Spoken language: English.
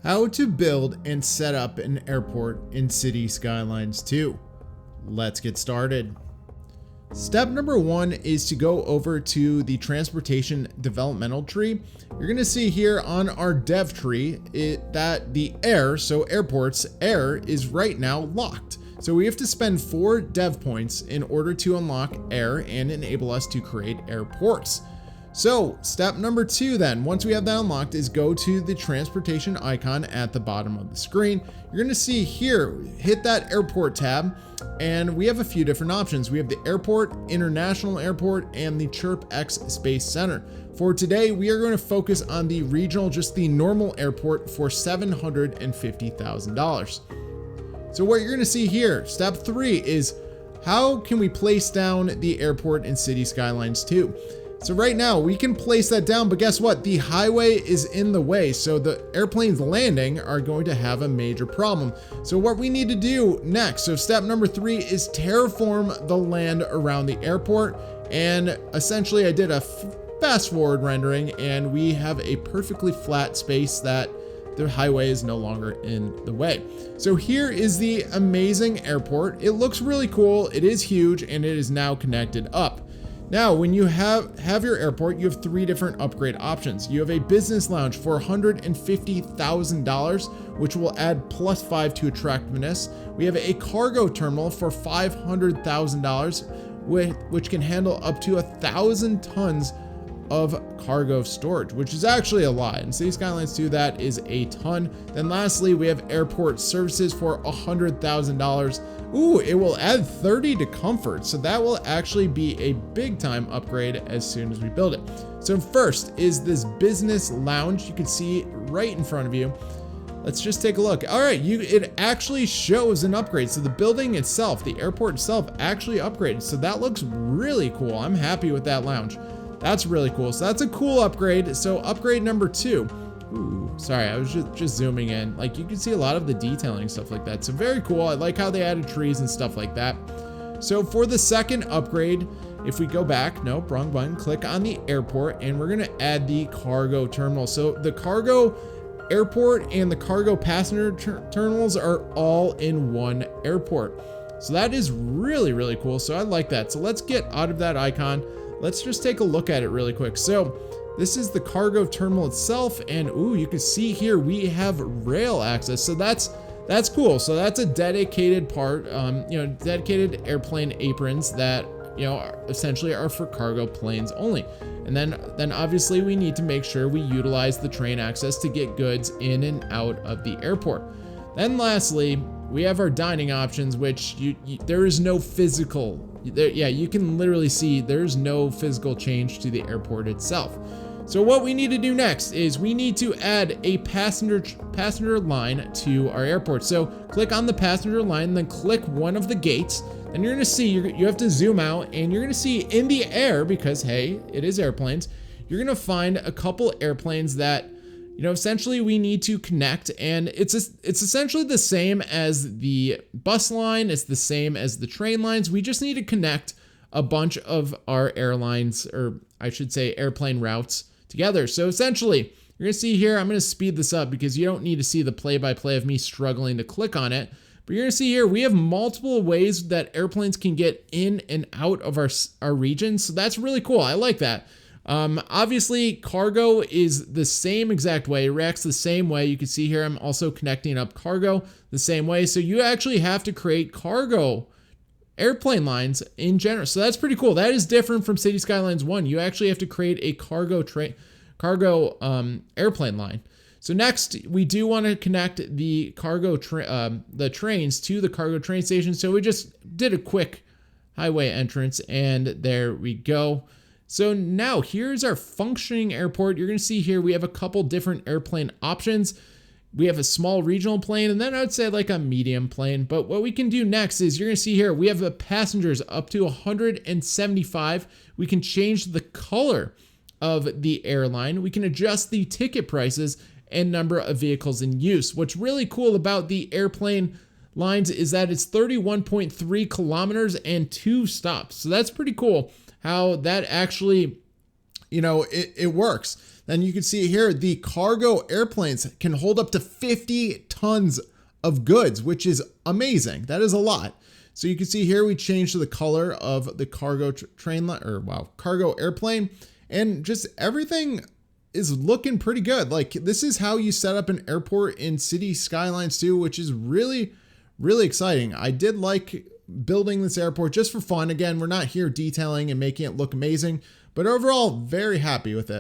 How to build and set up an airport in Cities Skylines 2. Let's get started. Step number one is to go over to the transportation developmental tree. You're going to see here on our dev tree that the air, so airports, air is right now locked. So we have to spend 4 dev points in order to unlock air and enable us to create airports. So step number 2 then, once we have that unlocked, is go to the transportation icon at the bottom of the screen. You're going to see here, hit that airport tab, and we have a few different options. We have the airport, international airport, and the Chirp X Space Center. For today, we are going to focus on the regional, just the normal airport for $750,000. So what you're going to see here, step 3 is how can we place down the airport in Cities Skylines 2? So right now we can place that down, but guess what? The highway is in the way. So the airplanes landing are going to have a major problem. So what we need to do next, so step number 3 is terraform the land around the airport. And essentially I did a fast forward rendering and we have a perfectly flat space that the highway is no longer in the way. So here is the amazing airport. It looks really cool. It is huge and it is now connected up. Now, when you have your airport, you have 3 different upgrade options. You have a business lounge for $150,000, which will add +5 to attractiveness. We have a cargo terminal for $500,000, which can handle up to 1,000 tons of cargo storage, which is actually a lot. In Cities Skylines 2, that is a ton. Then lastly, we have airport services for $100,000. Ooh, it will add 30 to comfort. So that will actually be a big time upgrade as soon as we build it. So first is this business lounge. You can see right in front of you. Let's just take a look. All right, it actually shows an upgrade. So the building itself, the airport itself actually upgraded. So that looks really cool. I'm happy with that lounge. That's really cool. So that's a cool upgrade. So upgrade number 2. Ooh, sorry, I was just zooming in. Like you can see a lot of the detailing, stuff like that. So very cool. I like how they added trees and stuff like that. So for the second upgrade, if we go back, nope, wrong button, click on the airport and we're gonna add the cargo terminal. So the cargo airport and the cargo passenger terminals are all in one airport. So that is really, really cool. So I like that. So let's get out of that icon. Let's just take a look at it really quick. So this is the cargo terminal itself, and ooh, you can see here we have rail access. So that's cool. So that's a dedicated part, dedicated airplane aprons that essentially are for cargo planes only. And then obviously we need to make sure we utilize the train access to get goods in and out of the airport. Then lastly, we have our dining options, which there is no physical. You can literally see there's no physical change to the airport itself. So what we need to do next is we need to add a passenger line to our airport. So click on the passenger line, then click one of the gates, and you're gonna see, you have to zoom out, and you're gonna see in the air, because hey, it is airplanes, you're gonna find a couple airplanes that essentially we need to connect, and it's essentially the same as the bus line. It's the same as the train lines. We just need to connect a bunch of our airlines, or I should say airplane routes together. So essentially, you're gonna see here, I'm gonna speed this up because you don't need to see the play-by-play of me struggling to click on it. But you're gonna see here, we have multiple ways that airplanes can get in and out of our region. So that's really cool. I like that. Obviously cargo is the same exact way, it reacts the same way. You can see here I'm also connecting up cargo the same way. So you actually have to create cargo airplane lines in general. So that's pretty cool. That is different from Cities Skylines 1. You actually have to create a cargo airplane line. So next we do want to connect the the trains to the cargo train station. So we just did a quick highway entrance and there we go. So now here's our functioning airport. You're gonna see here we have a couple different airplane options. We have a small regional plane and then I would say like a medium plane. But what we can do next is you're gonna see here, we have the passengers up to 175. We can change the color of the airline. We can adjust the ticket prices and number of vehicles in use. What's really cool about the airplane lines is that it's 31.3 kilometers and 2 stops. So that's pretty cool how that actually it works. Then you can see here, the cargo airplanes can hold up to 50 tons of goods, which is amazing. That is a lot. So you can see here, we changed the color of the cargo cargo airplane, and just everything is looking pretty good. Like, this is how you set up an airport in Cities Skylines 2, which is really, really exciting. I did like building this airport just for fun. Again, we're not here detailing and making it look amazing, but overall, very happy with it.